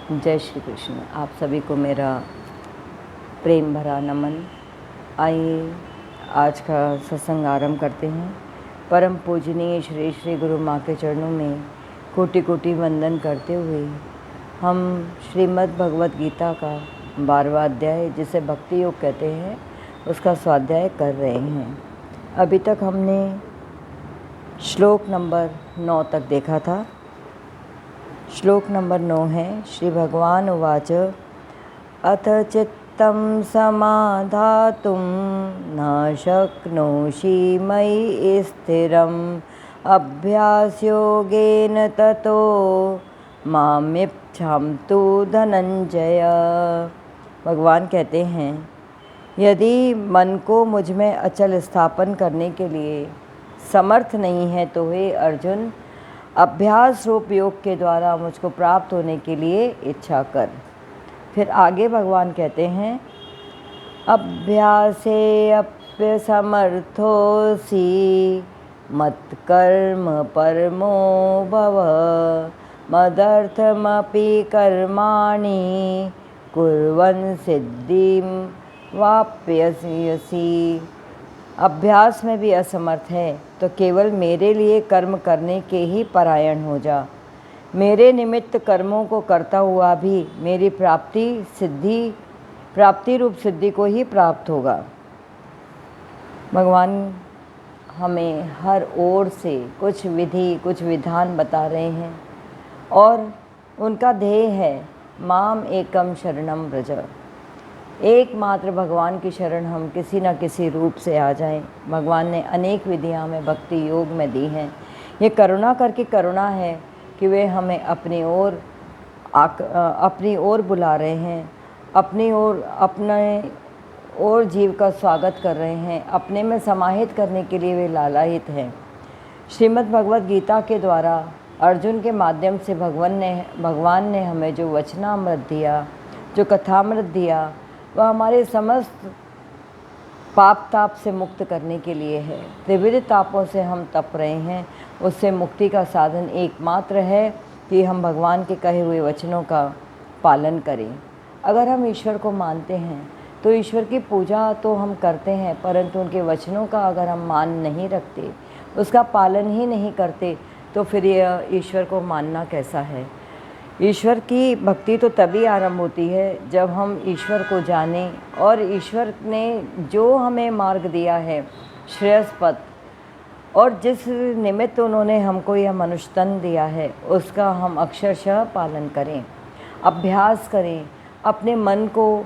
जय श्री कृष्ण। आप सभी को मेरा प्रेम भरा नमन। आइए आज का सत्संग आरंभ करते हैं। परम पूजनीय श्री श्री गुरु माँ के चरणों में कोटि कोटि वंदन करते हुए हम श्रीमद् भगवत गीता का 12वां अध्याय, जिसे भक्ति योग कहते हैं, उसका स्वाध्याय कर रहे हैं। अभी तक हमने श्लोक नंबर 9 तक देखा था। श्लोक नंबर 9 है, श्री भगवान उवाच अथ चित्तं समाधातुं न शक्नोषि मयि स्थिरम् अभ्यासयोगेन ततो मामिच्छन्तु धनंजय। भगवान कहते हैं, यदि मन को मुझ में अचल स्थापन करने के लिए समर्थ नहीं है तो हे अर्जुन, अभ्यास रूप योग के द्वारा मुझको प्राप्त होने के लिए इच्छा कर। फिर आगे भगवान कहते हैं, अभ्यासेऽप्यसमर्थोऽसि मत्कर्म परमो भव मदर्थमपि कर्माणि कुर्वन् सिद्धिं वाप्स्यसि। अभ्यास में भी असमर्थ है तो केवल मेरे लिए कर्म करने के ही परायण हो जा। मेरे निमित्त कर्मों को करता हुआ भी मेरी प्राप्ति रूप सिद्धि को ही प्राप्त होगा। भगवान हमें हर ओर से कुछ विधि कुछ विधान बता रहे हैं और उनका ध्येय है माम एकम शरणम व्रज। एकमात्र भगवान की शरण हम किसी न किसी रूप से आ जाएं। भगवान ने अनेक विधियां हमें भक्ति योग में दी हैं। ये करुणा करके करुणा है कि वे हमें अपनी ओर बुला रहे हैं, अपने ओर जीव का स्वागत कर रहे हैं, अपने में समाहित करने के लिए वे लालायित हैं। श्रीमद् भगवत गीता के द्वारा अर्जुन के माध्यम से भगवान ने हमें जो वचनामृत दिया, जो कथामृत दिया, वह हमारे समस्त पाप ताप से मुक्त करने के लिए है। त्रिविध तापों से हम तप रहे हैं, उससे मुक्ति का साधन एकमात्र है कि हम भगवान के कहे हुए वचनों का पालन करें। अगर हम ईश्वर को मानते हैं तो ईश्वर की पूजा तो हम करते हैं, परंतु उनके वचनों का अगर हम मान नहीं रखते, उसका पालन ही नहीं करते, तो फिर यह ईश्वर को मानना कैसा है। ईश्वर की भक्ति तो तभी आरंभ होती है जब हम ईश्वर को जानें और ईश्वर ने जो हमें मार्ग दिया है श्रेयस्पद, और जिस निमित्त उन्होंने हमको यह मनुष्य तन दिया है, उसका हम अक्षरशः पालन करें, अभ्यास करें, अपने मन को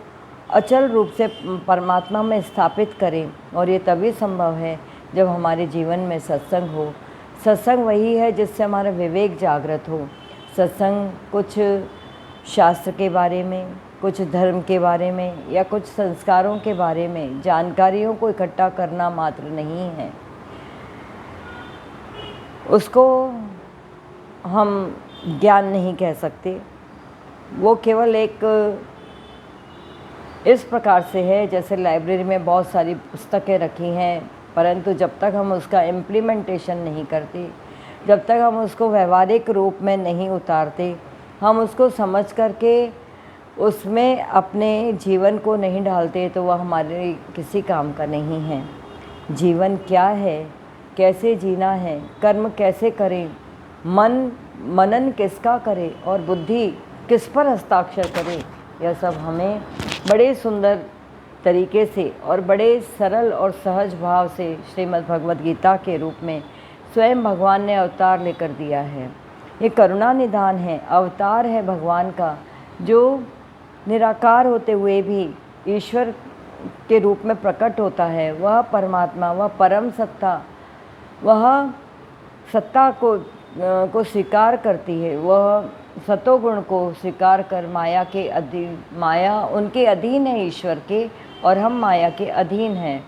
अचल रूप से परमात्मा में स्थापित करें। और ये तभी संभव है जब हमारे जीवन में सत्संग हो। सत्संग वही है जिससे हमारा विवेक जागृत हो। सत्संग कुछ शास्त्र के बारे में, कुछ धर्म के बारे में या कुछ संस्कारों के बारे में जानकारियों को इकट्ठा करना मात्र नहीं है। उसको हम ज्ञान नहीं कह सकते। वो केवल एक इस प्रकार से है जैसे लाइब्रेरी में बहुत सारी पुस्तकें रखी हैं, परंतु जब तक हम उसका इम्प्लीमेंटेशन नहीं करते, जब तक हम उसको व्यवहारिक रूप में नहीं उतारते, हम उसको समझ करके उसमें अपने जीवन को नहीं डालते, तो वह हमारे किसी काम का नहीं है। जीवन क्या है, कैसे जीना है, कर्म कैसे करें, मनन किसका करे और बुद्धि किस पर हस्ताक्षर करे, यह सब हमें बड़े सुंदर तरीके से और बड़े सरल और सहज भाव से श्रीमद् भगवत गीता के रूप में स्वयं भगवान ने अवतार लेकर दिया है। ये करुणा निधान है, अवतार है भगवान का, जो निराकार होते हुए भी ईश्वर के रूप में प्रकट होता है। वह परमात्मा, वह परम सत्ता, वह सत्ता को स्वीकार करती है। वह सतोगुण को स्वीकार कर माया उनके अधीन है ईश्वर के, और हम माया के अधीन हैं।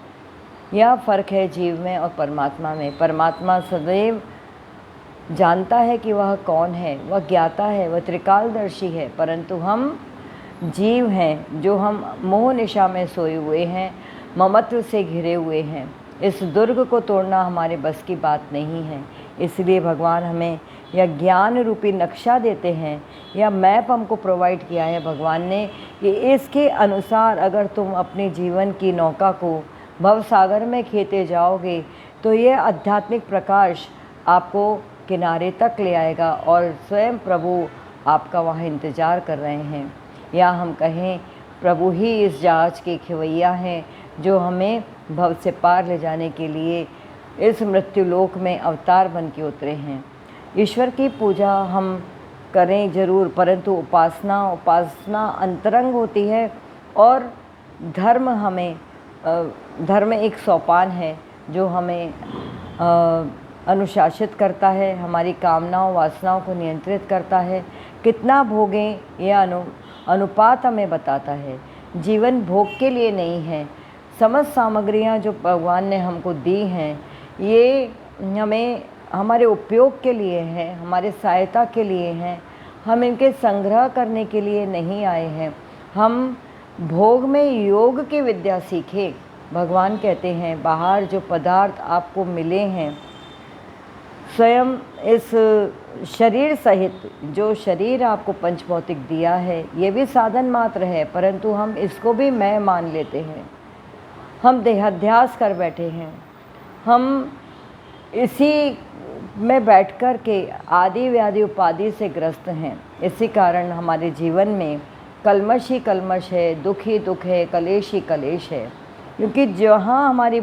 यह फ़र्क है जीव में और परमात्मा में। परमात्मा सदैव जानता है कि वह कौन है, वह ज्ञाता है, वह त्रिकालदर्शी है, परंतु हम जीव हैं जो हम मोह निशा में सोए हुए हैं, ममत्व से घिरे हुए हैं। इस दुर्ग को तोड़ना हमारे बस की बात नहीं है। इसलिए भगवान हमें या ज्ञान रूपी नक्शा देते हैं या मैप हमको प्रोवाइड किया है भगवान ने कि इसके अनुसार अगर तुम अपने जीवन की नौका को भवसागर में खेते जाओगे तो ये आध्यात्मिक प्रकाश आपको किनारे तक ले आएगा और स्वयं प्रभु आपका वहाँ इंतज़ार कर रहे हैं। या हम कहें प्रभु ही इस जहाज़ के खिवैया हैं जो हमें भव से पार ले जाने के लिए इस मृत्युलोक में अवतार बन के उतरे हैं। ईश्वर की पूजा हम करें ज़रूर, परंतु उपासना अंतरंग होती है और धर्म एक सोपान है जो हमें अनुशासित करता है, हमारी कामनाओं वासनाओं को नियंत्रित करता है। कितना भोगें यह अनुपात हमें बताता है। जीवन भोग के लिए नहीं है। समस्त सामग्रियाँ जो भगवान ने हमको दी हैं ये हमें हमारे उपयोग के लिए हैं, हमारे सहायता के लिए हैं। हम इनके संग्रह करने के लिए नहीं आए हैं। हम भोग में योग की विद्या सीखें। भगवान कहते हैं बाहर जो पदार्थ आपको मिले हैं, स्वयं इस शरीर सहित जो शरीर आपको पंच भौतिक दिया है ये भी साधन मात्र है, परंतु हम इसको भी मैं मान लेते हैं। हम देहाध्यास कर बैठे हैं। हम इसी में बैठ कर के आदि व्याधि उपाधि से ग्रस्त हैं। इसी कारण हमारे जीवन में कलमश ही कलमश है, दुख ही दुख है, कलेश ही कलेश है। क्योंकि जहाँ हमारी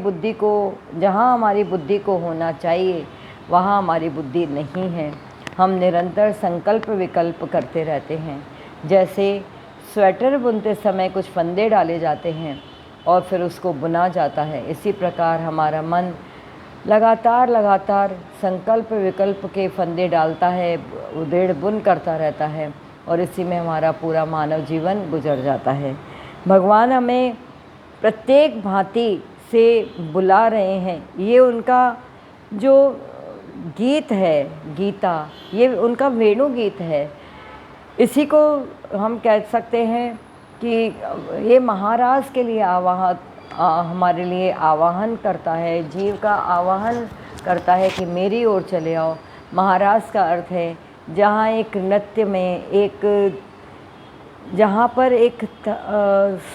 बुद्धि को होना चाहिए वहाँ हमारी बुद्धि नहीं है। हम निरंतर संकल्प विकल्प करते रहते हैं। जैसे स्वेटर बुनते समय कुछ फंदे डाले जाते हैं और फिर उसको बुना जाता है, इसी प्रकार हमारा मन लगातार संकल्प विकल्प के फंदे डालता है, उधेड़ बुन करता रहता है और इसी में हमारा पूरा मानव जीवन गुजर जाता है। भगवान हमें प्रत्येक भांति से बुला रहे हैं। ये उनका जो गीत है, गीता, ये उनका वेणु गीत है। इसी को हम कह सकते हैं कि ये महाराज के लिए हमारे लिए आवाहन करता है, जीव का आवाहन करता है कि मेरी ओर चले आओ। महाराज का अर्थ है जहाँ एक नृत्य में जहाँ पर एक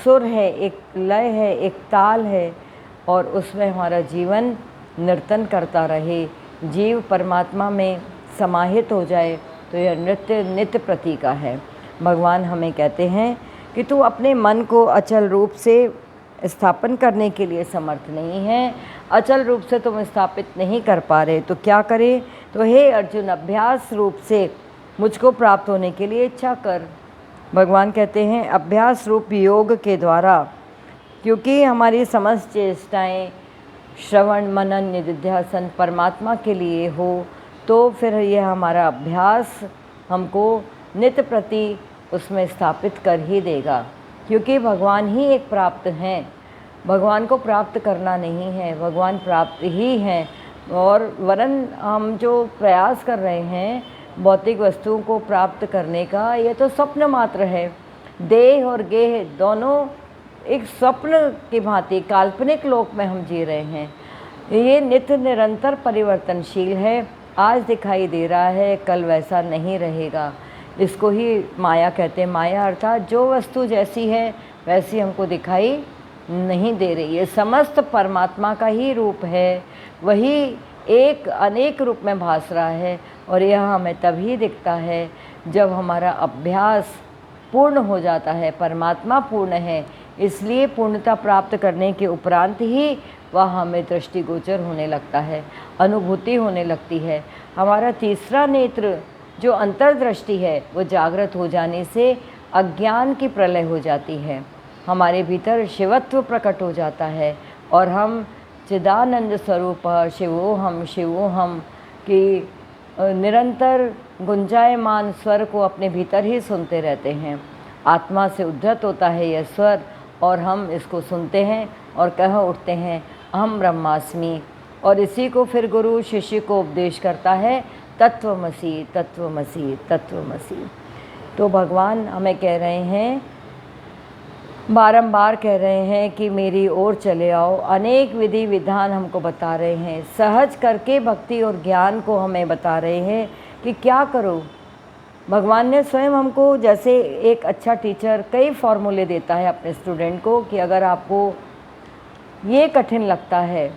सुर है, एक लय है, एक ताल है और उसमें हमारा जीवन नर्तन करता रहे, जीव परमात्मा में समाहित हो जाए, तो यह नृत्य नित्य प्रति का है। भगवान हमें कहते हैं कि तू अपने मन को अचल रूप से स्थापन करने के लिए समर्थ नहीं है। अचल रूप से तुम स्थापित नहीं कर पा रहे तो क्या करें? तो हे अर्जुन, अभ्यास रूप से मुझको प्राप्त होने के लिए इच्छा कर। भगवान कहते हैं अभ्यास रूप योग के द्वारा, क्योंकि हमारी समस्त चेष्टाएँ श्रवण मनन निधिध्यासन परमात्मा के लिए हो, तो फिर यह हमारा अभ्यास हमको नित्य प्रति उसमें स्थापित कर ही देगा। क्योंकि भगवान ही एक प्राप्त हैं। भगवान को प्राप्त करना नहीं है, भगवान प्राप्त ही हैं। और वरन हम जो प्रयास कर रहे हैं भौतिक वस्तुओं को प्राप्त करने का, ये तो स्वप्न मात्र है। देह और गेह दोनों एक स्वप्न की भांति काल्पनिक लोक में हम जी रहे हैं। ये नित्य निरंतर परिवर्तनशील है। आज दिखाई दे रहा है, कल वैसा नहीं रहेगा। इसको ही माया कहते हैं। माया अर्थात जो वस्तु जैसी है वैसी हमको दिखाई नहीं दे रही है। समस्त परमात्मा का ही रूप है, वही एक अनेक रूप में भास रहा है और यह हमें तभी दिखता है जब हमारा अभ्यास पूर्ण हो जाता है। परमात्मा पूर्ण है, इसलिए पूर्णता प्राप्त करने के उपरांत ही वह हमें दृष्टिगोचर होने लगता है, अनुभूति होने लगती है। हमारा तीसरा नेत्र जो अंतर्दृष्टि है वो जागृत हो जाने से अज्ञान की प्रलय हो जाती है, हमारे भीतर शिवत्व प्रकट हो जाता है और हम चिदानंद स्वरूप शिवोहम की निरंतर गुंजायमान स्वर को अपने भीतर ही सुनते रहते हैं। आत्मा से उद्धत होता है यह स्वर और हम इसको सुनते हैं और कह उठते हैं अहम ब्रह्मास्मि। और इसी को फिर गुरु शिष्य को उपदेश करता है तत्वमसि तत्वमसि तत्वमसि। तो भगवान हमें कह रहे हैं, बारंबार कह रहे हैं कि मेरी ओर चले आओ। अनेक विधि विधान हमको बता रहे हैं, सहज करके भक्ति और ज्ञान को हमें बता रहे हैं कि क्या करो। भगवान ने स्वयं हमको, जैसे एक अच्छा टीचर कई फॉर्मूले देता है अपने स्टूडेंट को कि अगर आपको ये कठिन लगता है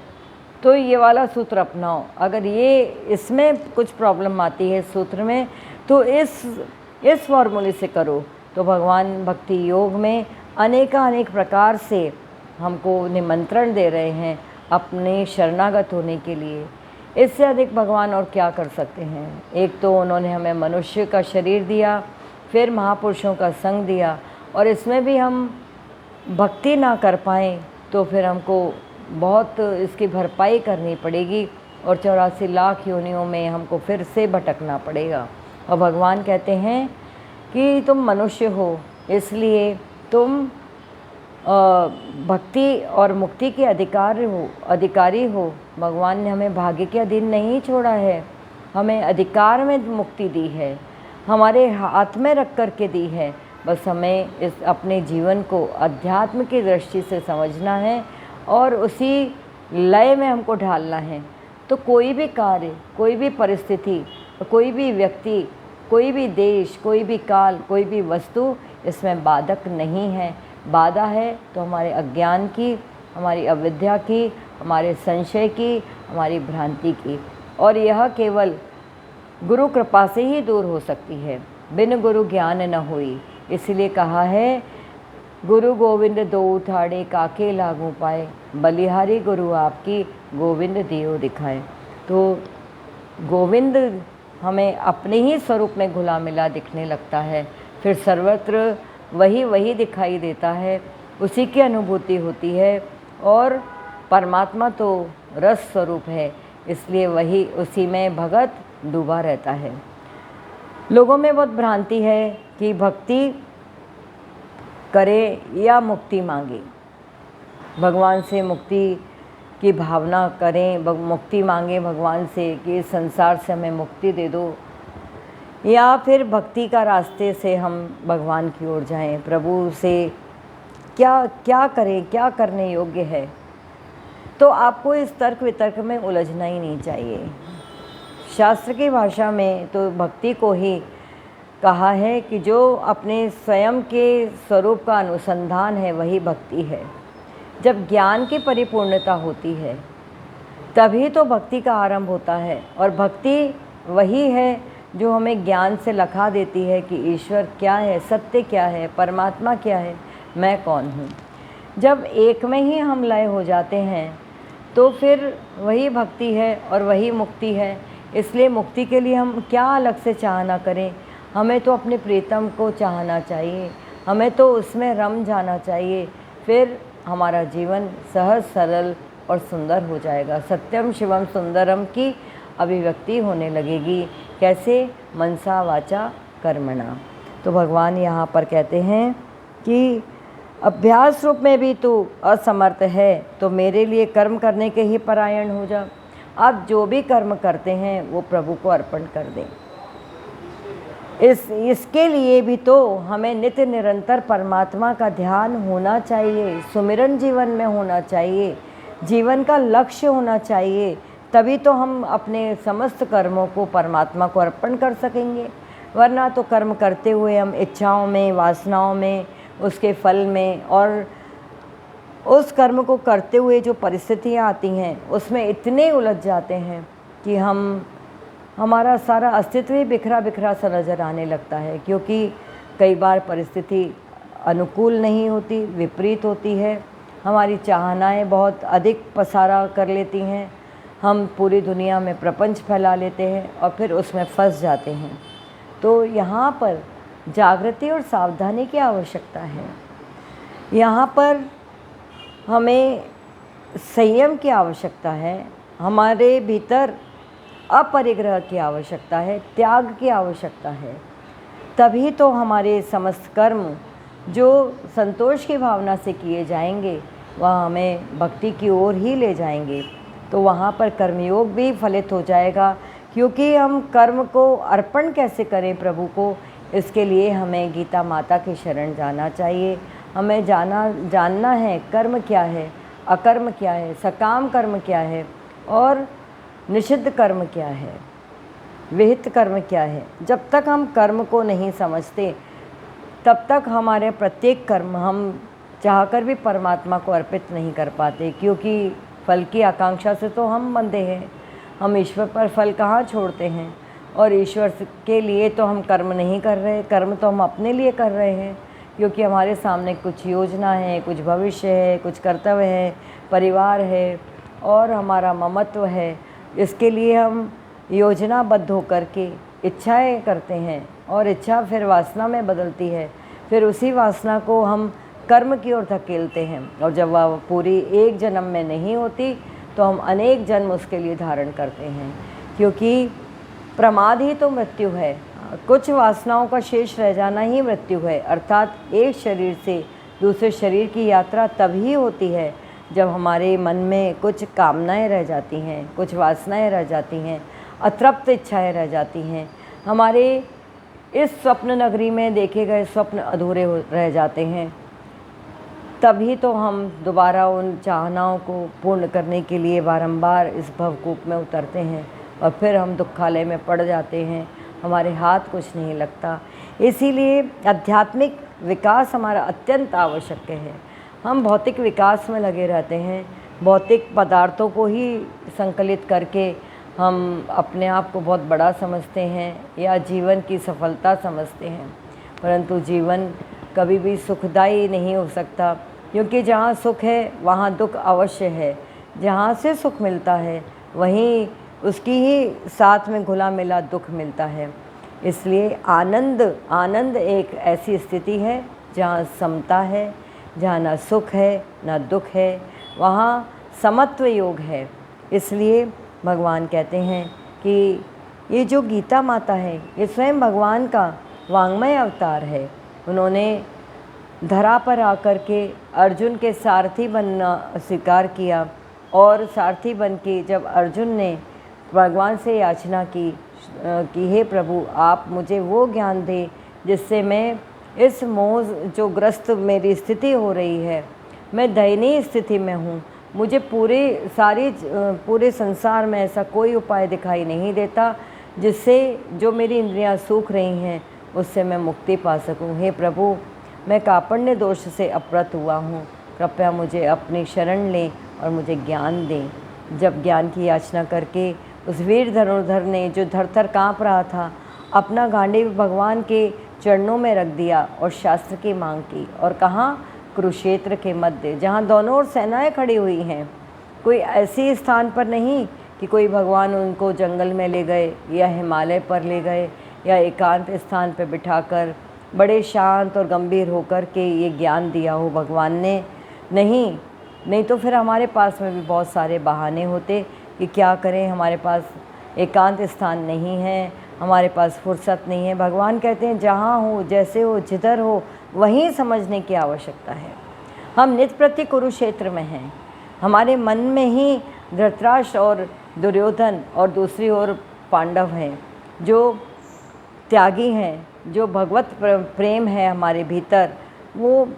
तो ये वाला सूत्र अपनाओ, अगर ये इसमें कुछ प्रॉब्लम आती है सूत्र में तो इस फॉर्मूले से करो। तो भगवान भक्ति योग में अनेक प्रकार से हमको निमंत्रण दे रहे हैं अपने शरणागत होने के लिए। इससे अधिक भगवान और क्या कर सकते हैं। एक तो उन्होंने हमें मनुष्य का शरीर दिया, फिर महापुरुषों का संग दिया, और इसमें भी हम भक्ति ना कर पाएँ तो फिर हमको बहुत इसकी भरपाई करनी पड़ेगी और 84 लाख योनियों में हमको फिर से भटकना पड़ेगा। और भगवान कहते हैं कि तुम मनुष्य हो, इसलिए तुम भक्ति और मुक्ति के अधिकारी हो। भगवान ने हमें भाग्य के अधीन नहीं छोड़ा है, हमें अधिकार में मुक्ति दी है, हमारे हाथ में रख कर के दी है। बस हमें इस अपने जीवन को अध्यात्म की दृष्टि से समझना है और उसी लय में हमको ढालना है। तो कोई भी कार्य, कोई भी परिस्थिति, कोई भी व्यक्ति, कोई भी देश, कोई भी काल, कोई भी वस्तु इसमें बाधक नहीं है। बाधा है तो हमारे अज्ञान की, हमारी अविद्या की, हमारे संशय की, हमारी भ्रांति की, और यह केवल गुरु कृपा से ही दूर हो सकती है। बिन गुरु ज्ञान न होई, इसलिए कहा है गुरु गोविंद दो ठाड़े काके लागू पाए, बलिहारी गुरु आपकी गोविंद दियो दिखाए। तो गोविंद हमें अपने ही स्वरूप में घुला मिला दिखने लगता है, फिर सर्वत्र वही दिखाई देता है, उसी की अनुभूति होती है। और परमात्मा तो रस स्वरूप है, इसलिए वही उसी में भगत डूबा रहता है। लोगों में बहुत भ्रांति है कि भक्ति करे या मुक्ति मांगे, भगवान से मुक्ति की भावना करें, मुक्ति मांगे भगवान से कि इस संसार से हमें मुक्ति दे दो, या फिर भक्ति का रास्ते से हम भगवान की ओर जाएं। प्रभु से क्या करें, क्या करने योग्य है। तो आपको इस तर्क वितर्क में उलझना ही नहीं चाहिए। शास्त्र की भाषा में तो भक्ति को ही कहा है कि जो अपने स्वयं के स्वरूप का अनुसंधान है वही भक्ति है। जब ज्ञान की परिपूर्णता होती है तभी तो भक्ति का आरंभ होता है, और भक्ति वही है जो हमें ज्ञान से लखा देती है कि ईश्वर क्या है, सत्य क्या है, परमात्मा क्या है, मैं कौन हूँ। जब एक में ही हम लय हो जाते हैं तो फिर वही भक्ति है और वही मुक्ति है। इसलिए मुक्ति के लिए हम क्या अलग से चाहना करें, हमें तो अपने प्रीतम को चाहना चाहिए, हमें तो उसमें रम जाना चाहिए, फिर हमारा जीवन सहज सरल और सुंदर हो जाएगा। सत्यम शिवम सुंदरम की अभिव्यक्ति होने लगेगी। कैसे? मनसा वाचा कर्मणा। तो भगवान यहाँ पर कहते हैं कि अभ्यास रूप में भी तू असमर्थ है तो मेरे लिए कर्म करने के ही परायण हो जा। आप जो भी कर्म करते हैं वो प्रभु को अर्पण कर दें। इसके लिए भी तो हमें नित्य निरंतर परमात्मा का ध्यान होना चाहिए, सुमिरन जीवन में होना चाहिए, जीवन का लक्ष्य होना चाहिए। तभी तो हम अपने समस्त कर्मों को परमात्मा को अर्पण कर सकेंगे। वरना तो कर्म करते हुए हम इच्छाओं में, वासनाओं में, उसके फल में, और उस कर्म को करते हुए जो परिस्थितियाँ आती हैं उसमें इतने उलझ जाते हैं कि हमारा सारा अस्तित्व ही बिखरा बिखरा सा नज़र आने लगता है। क्योंकि कई बार परिस्थिति अनुकूल नहीं होती, विपरीत होती है। हमारी चाहनाएँ बहुत अधिक पसारा कर लेती हैं, हम पूरी दुनिया में प्रपंच फैला लेते हैं और फिर उसमें फंस जाते हैं। तो यहाँ पर जागृति और सावधानी की आवश्यकता है। यहाँ पर हमें संयम की आवश्यकता है, हमारे भीतर अपरिग्रह की आवश्यकता है, त्याग की आवश्यकता है। तभी तो हमारे समस्त कर्म जो संतोष की भावना से किए जाएंगे वह हमें भक्ति की ओर ही ले जाएंगे। तो वहाँ पर कर्मयोग भी फलित हो जाएगा। क्योंकि हम कर्म को अर्पण कैसे करें प्रभु को, इसके लिए हमें गीता माता की शरण जाना चाहिए। हमें जानना है कर्म क्या है, अकर्म क्या है, सकाम कर्म क्या है और निषिद्ध कर्म क्या है। विहित कर्म क्या है। जब तक हम कर्म को नहीं समझते तब तक हमारे प्रत्येक कर्म हम चाहकर भी परमात्मा को अर्पित नहीं कर पाते, क्योंकि फल की आकांक्षा से तो हम बंधे हैं। हम ईश्वर पर फल कहाँ छोड़ते हैं, और ईश्वर के लिए तो हम कर्म नहीं कर रहे, कर्म तो हम अपने लिए कर रहे हैं, क्योंकि हमारे सामने कुछ योजना है, कुछ भविष्य है, कुछ कर्तव्य है, परिवार है और हमारा ममत्व है। इसके लिए हम योजनाबद्ध होकर के इच्छाएं करते हैं, और इच्छा फिर वासना में बदलती है, फिर उसी वासना को हम कर्म की ओर धकेलते हैं, और जब वह पूरी एक जन्म में नहीं होती तो हम अनेक जन्म उसके लिए धारण करते हैं, क्योंकि प्रमाद ही तो मृत्यु है। कुछ वासनाओं का शेष रह जाना ही मृत्यु है। अर्थात एक शरीर से दूसरे शरीर की यात्रा तभी होती है जब हमारे मन में कुछ कामनाएं रह जाती हैं, कुछ वासनाएं रह जाती हैं, अतृप्त इच्छाएं रह जाती हैं। हमारे इस स्वप्न नगरी में देखे गए स्वप्न अधूरे रह जाते हैं, तभी तो हम दोबारा उन चाहनाओं को पूर्ण करने के लिए बारंबार इस भवकूप में उतरते हैं, और फिर हम दुखालय में पड़ जाते हैं, हमारे हाथ कुछ नहीं लगता। इसीलिए आध्यात्मिक विकास हमारा अत्यंत आवश्यक है। हम भौतिक विकास में लगे रहते हैं, भौतिक पदार्थों को ही संकलित करके हम अपने आप को बहुत बड़ा समझते हैं या जीवन की सफलता समझते हैं, परंतु जीवन कभी भी सुखदायी नहीं हो सकता, क्योंकि जहाँ सुख है वहाँ दुख अवश्य है। जहाँ से सुख मिलता है वहीं उसकी ही साथ में घुला मिला दुख मिलता है। इसलिए आनंद एक ऐसी स्थिति है जहाँ समता है, जहाँ ना सुख है ना दुख है, वहाँ समत्व योग है। इसलिए भगवान कहते हैं कि ये जो गीता माता है ये स्वयं भगवान का वांग्मय अवतार है। उन्होंने धरा पर आकर के अर्जुन के सारथी बनना स्वीकार किया, और सारथी बन के जब अर्जुन ने भगवान से याचना की कि हे प्रभु आप मुझे वो ज्ञान दें जिससे मैं इस मोह जो ग्रस्त मेरी स्थिति हो रही है, मैं दयनीय स्थिति में हूँ, मुझे पूरे संसार में ऐसा कोई उपाय दिखाई नहीं देता जिससे जो मेरी इंद्रियां सूख रही हैं उससे मैं मुक्ति पा सकूं। हे प्रभु मैं कापण्य दोष से अपरत हुआ हूँ, कृपया मुझे अपनी शरण लें और मुझे ज्ञान दें। जब ज्ञान की याचना करके उस वीर धनुर्धर ने जो धरथर काँप रहा था अपना गांडीव भगवान के चरणों में रख दिया और शास्त्र की मांग की, और कहाँ कुरुक्षेत्र के मध्य जहाँ दोनों ओर सेनाएं खड़ी हुई हैं। कोई ऐसी स्थान पर नहीं कि कोई भगवान उनको जंगल में ले गए या हिमालय पर ले गए या एकांत स्थान पर बिठाकर बड़े शांत और गंभीर होकर के ये ज्ञान दिया हो भगवान ने। नहीं तो फिर हमारे पास में भी बहुत सारे बहाने होते कि क्या करें, हमारे पास एकांत स्थान नहीं है, हमारे पास फुर्सत नहीं है। भगवान कहते हैं जहाँ हो, जैसे हो, जिधर हो वहीं समझने की आवश्यकता है। हम नित्य प्रति कुरुक्षेत्र में हैं, हमारे मन में ही धृतराष्ट्र और दुर्योधन और दूसरी ओर पांडव हैं जो त्यागी हैं, जो भगवत प्रेम है हमारे भीतर, वो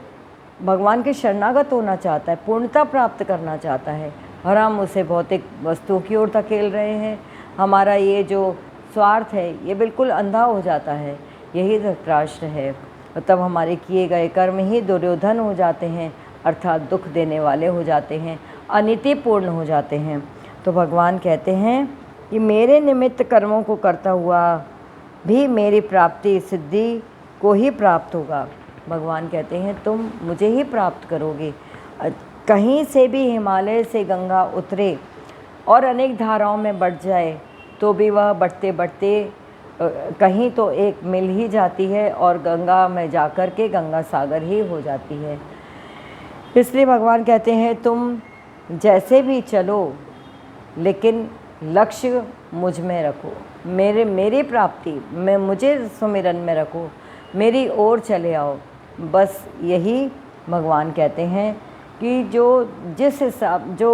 भगवान के शरणागत होना चाहता है, पूर्णता प्राप्त करना चाहता है, और हम उसे भौतिक वस्तुओं की ओर धकेल रहे हैं। हमारा ये जो स्वार्थ है ये बिल्कुल अंधा हो जाता है, यही धृतराष्ट्र है। और तब हमारे किए गए कर्म ही दुर्योधन हो जाते हैं, अर्थात दुख देने वाले हो जाते हैं, अनीतिपूर्ण हो जाते हैं। तो भगवान कहते हैं कि मेरे निमित्त कर्मों को करता हुआ भी मेरी प्राप्ति सिद्धि को ही प्राप्त होगा। भगवान कहते हैं तुम मुझे ही प्राप्त करोगे। कहीं से भी हिमालय से गंगा उतरे और अनेक धाराओं में बढ़ जाए तो भी वह बढ़ते बढ़ते कहीं तो एक मिल ही जाती है और गंगा में जाकर के गंगा सागर ही हो जाती है। इसलिए भगवान कहते हैं तुम जैसे भी चलो लेकिन लक्ष्य मुझ में रखो, मेरी प्राप्ति में मुझे सुमिरन में रखो, मेरी ओर चले आओ। बस यही भगवान कहते हैं कि जिस हिसाब जो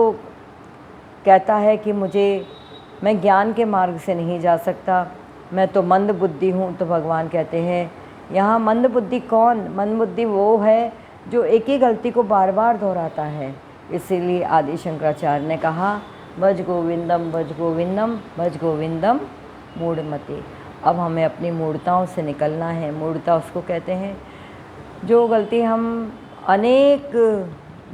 कहता है कि मैं ज्ञान के मार्ग से नहीं जा सकता, मैं तो मंद बुद्धि हूँ, तो भगवान कहते हैं यहाँ मंद बुद्धि कौन? मंद बुद्धि वो है जो एक ही गलती को बार बार दोहराता है। इसीलिए आदि शंकराचार्य ने कहा भज गोविंदम भज गोविंदम भज गोविंदम मूढ़मते। अब हमें अपनी मूढ़ताओं से निकलना है। मूढ़ता उसको कहते हैं जो गलती हम अनेक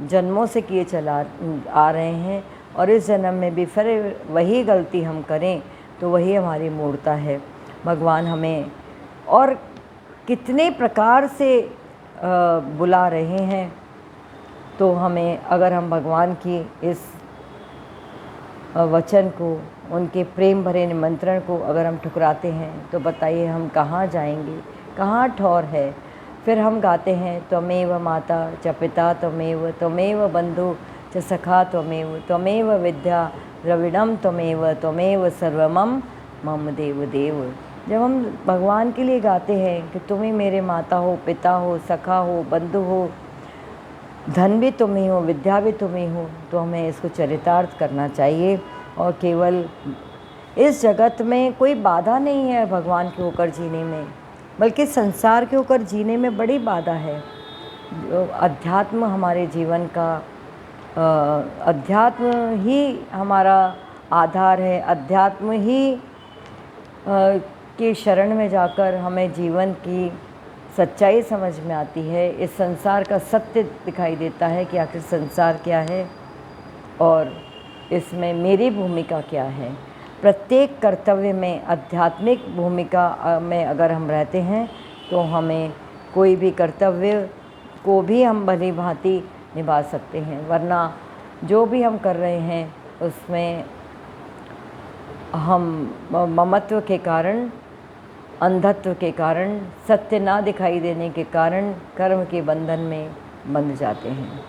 जन्मों से किए चला आ रहे हैं और इस जन्म में भी फिर वही गलती हम करें तो वही हमारी मूढ़ता है। भगवान हमें और कितने प्रकार से बुला रहे हैं, तो हमें अगर हम भगवान की इस वचन को, उनके प्रेम भरे निमंत्रण को अगर हम ठुकराते हैं तो बताइए हम कहाँ जाएंगे, कहाँ ठौर है। फिर हम गाते हैं त्वमेव माता च पिता त्वमेव बंधु च सखा त्वमेव विद्या द्रविड़म त्वमेव सर्वमम मम देव देव। जब हम भगवान के लिए गाते हैं कि तुम ही मेरे माता हो, पिता हो, सखा हो, बंधु हो, धन भी तुम ही हो, विद्या भी तुम ही हो, तो हमें इसको चरितार्थ करना चाहिए। और केवल इस जगत में कोई बाधा नहीं है भगवान के होकर जीने में, बल्कि संसार के होकर जीने में बड़ी बाधा है। जो अध्यात्म हमारे जीवन का, अध्यात्म ही हमारा आधार है। अध्यात्म ही की शरण में जाकर हमें जीवन की सच्चाई समझ में आती है। इस संसार का सत्य दिखाई देता है कि आखिर संसार क्या है और इसमें मेरी भूमिका क्या है। प्रत्येक कर्तव्य में आध्यात्मिक भूमिका में अगर हम रहते हैं तो हमें कोई भी कर्तव्य को भी हम भली भांति निभा सकते हैं, वरना जो भी हम कर रहे हैं उसमें हम ममत्व के कारण, अंधत्व के कारण, सत्य ना दिखाई देने के कारण कर्म के बंधन में बंध जाते हैं।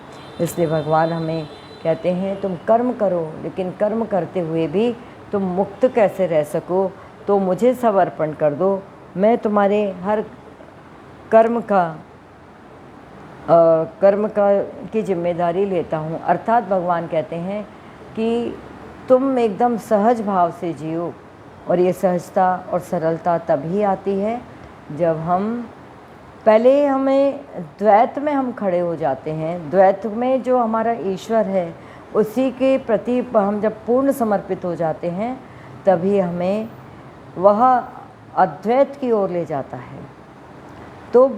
इसलिए भगवान हमें कहते हैं तुम कर्म करो, लेकिन कर्म करते हुए भी तुम मुक्त कैसे रह सको, तो मुझे सब अर्पण कर दो। मैं तुम्हारे हर कर्म का की जिम्मेदारी लेता हूँ। अर्थात भगवान कहते हैं कि तुम एकदम सहज भाव से जियो। और ये सहजता और सरलता तभी आती है जब पहले हमें द्वैत में हम खड़े हो जाते हैं। द्वैत में जो हमारा ईश्वर है उसी के प्रति हम जब पूर्ण समर्पित हो जाते हैं तभी हमें वह अद्वैत की ओर ले जाता है। तो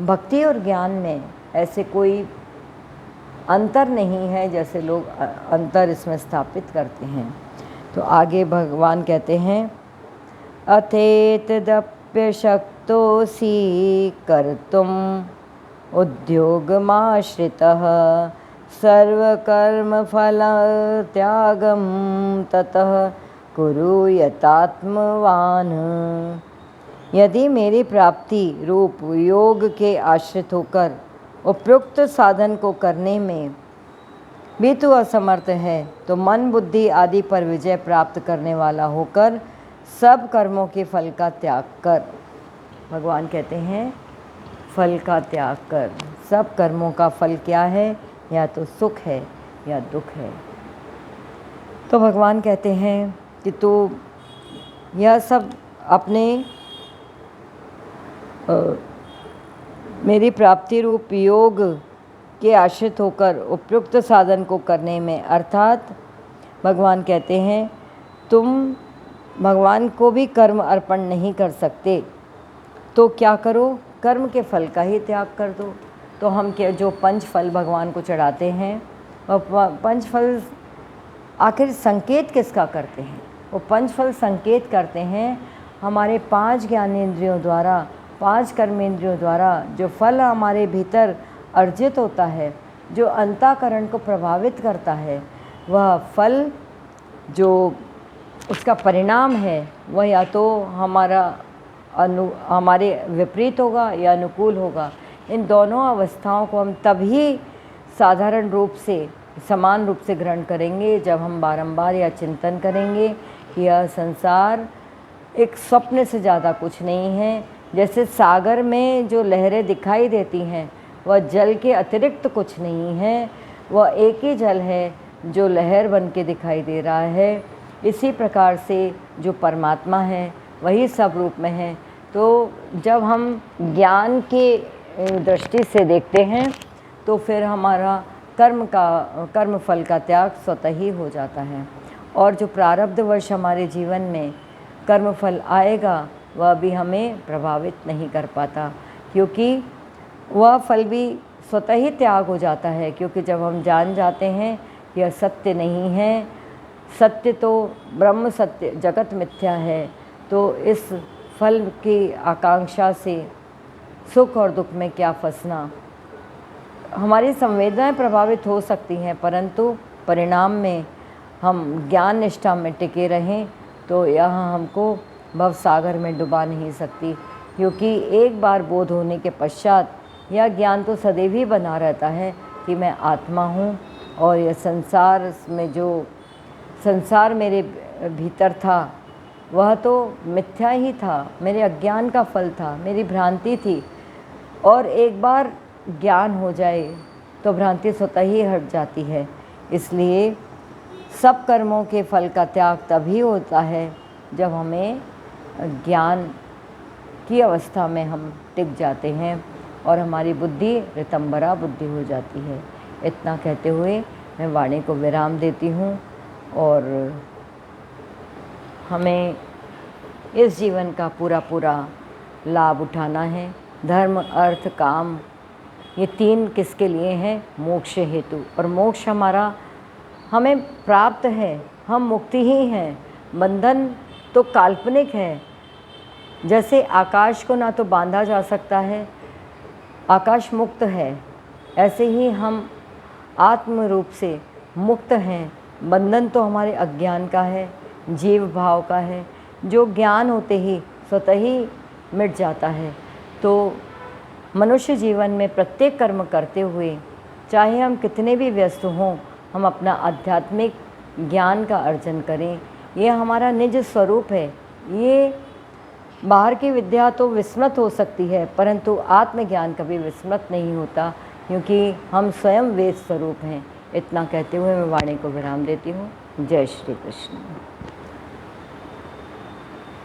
भक्ति और ज्ञान में ऐसे कोई अंतर नहीं है जैसे लोग अंतर इसमें स्थापित करते हैं। तो आगे भगवान कहते हैं अथेतदप्य शक्तोऽसि कर्तुम उद्योगमाश्रितः सर्वकर्म फल त्यागम ततः कुरु यतात्मवान। यदि मेरी प्राप्ति रूप योग के आश्रित होकर उपयुक्त साधन को करने में भी तू असमर्थ है तो मन बुद्धि आदि पर विजय प्राप्त करने वाला होकर सब कर्मों के फल का त्याग कर। भगवान कहते हैं फल का त्याग कर। सब कर्मों का फल क्या है? या तो सुख है या दुख है। तो भगवान कहते हैं कि तू यह सब अपने मेरी प्राप्ति रूप योग के आश्रित होकर उपयुक्त साधन को करने में, अर्थात भगवान कहते हैं तुम भगवान को भी कर्म अर्पण नहीं कर सकते तो क्या करो? कर्म के फल का ही त्याग कर दो। तो हम क्या जो पंच फल भगवान को चढ़ाते हैं वह पंच फल आखिर संकेत किसका करते हैं? वो पंच फल संकेत करते हैं हमारे 5 ज्ञानेंद्रियों द्वारा, 5 कर्मेंद्रियों द्वारा जो फल हमारे भीतर अर्जित होता है, जो अंतःकरण को प्रभावित करता है, वह फल जो उसका परिणाम है वह या तो हमारे विपरीत होगा या अनुकूल होगा। इन दोनों अवस्थाओं को हम तभी साधारण रूप से, समान रूप से ग्रहण करेंगे जब हम बारंबार यह चिंतन करेंगे कि यह संसार एक स्वप्न से ज़्यादा कुछ नहीं है। जैसे सागर में जो लहरें दिखाई देती हैं वह जल के अतिरिक्त कुछ नहीं है, वह एक ही जल है जो लहर बन के दिखाई दे रहा है। इसी प्रकार से जो परमात्मा है वही सब रूप में है। तो जब हम ज्ञान के दृष्टि से देखते हैं तो फिर हमारा कर्म फल का त्याग स्वतः ही हो जाता है। और जो प्रारब्धवश हमारे जीवन में कर्मफल आएगा वह भी हमें प्रभावित नहीं कर पाता, क्योंकि वह फल भी स्वतः ही त्याग हो जाता है। क्योंकि जब हम जान जाते हैं यह सत्य नहीं है, सत्य तो ब्रह्म सत्य, जगत मिथ्या है, तो इस फल की आकांक्षा से सुख और दुख में क्या फंसना। हमारी संवेदनाएं प्रभावित हो सकती हैं, परंतु परिणाम में हम ज्ञान निष्ठा में टिके रहें तो यह हमको भवसागर में डुबा नहीं सकती। क्योंकि एक बार बोध होने के पश्चात यह ज्ञान तो सदैव ही बना रहता है कि मैं आत्मा हूँ और यह संसार में जो संसार मेरे भीतर था वह तो मिथ्या ही था, मेरे अज्ञान का फल था, मेरी भ्रांति थी। और एक बार ज्ञान हो जाए तो भ्रांति स्वतः ही हट जाती है। इसलिए सब कर्मों के फल का त्याग तभी होता है जब हमें ज्ञान की अवस्था में हम टिक जाते हैं और हमारी बुद्धि ऋतंबरा बुद्धि हो जाती है। इतना कहते हुए मैं वाणी को विराम देती हूँ और हमें इस जीवन का पूरा लाभ उठाना है। धर्म अर्थ काम ये तीन किसके लिए हैं? मोक्ष हेतु। और मोक्ष हमारा हमें प्राप्त है, हम मुक्ति ही हैं। बंधन तो काल्पनिक है। जैसे आकाश को ना तो बांधा जा सकता है, आकाश मुक्त है, ऐसे ही हम आत्म रूप से मुक्त हैं। बंधन तो हमारे अज्ञान का है, जीव भाव का है, जो ज्ञान होते ही स्वतः ही मिट जाता है। तो मनुष्य जीवन में प्रत्येक कर्म करते हुए, चाहे हम कितने भी व्यस्त हों, हम अपना आध्यात्मिक ज्ञान का अर्जन करें। ये हमारा निज स्वरूप है। ये बाहर की विद्या तो विस्मृत हो सकती है, परंतु आत्मज्ञान कभी विस्मृत नहीं होता, क्योंकि हम स्वयं वेद स्वरूप हैं। इतना कहते हुए मैं वाणी को विराम देती हूँ। जय श्री कृष्ण।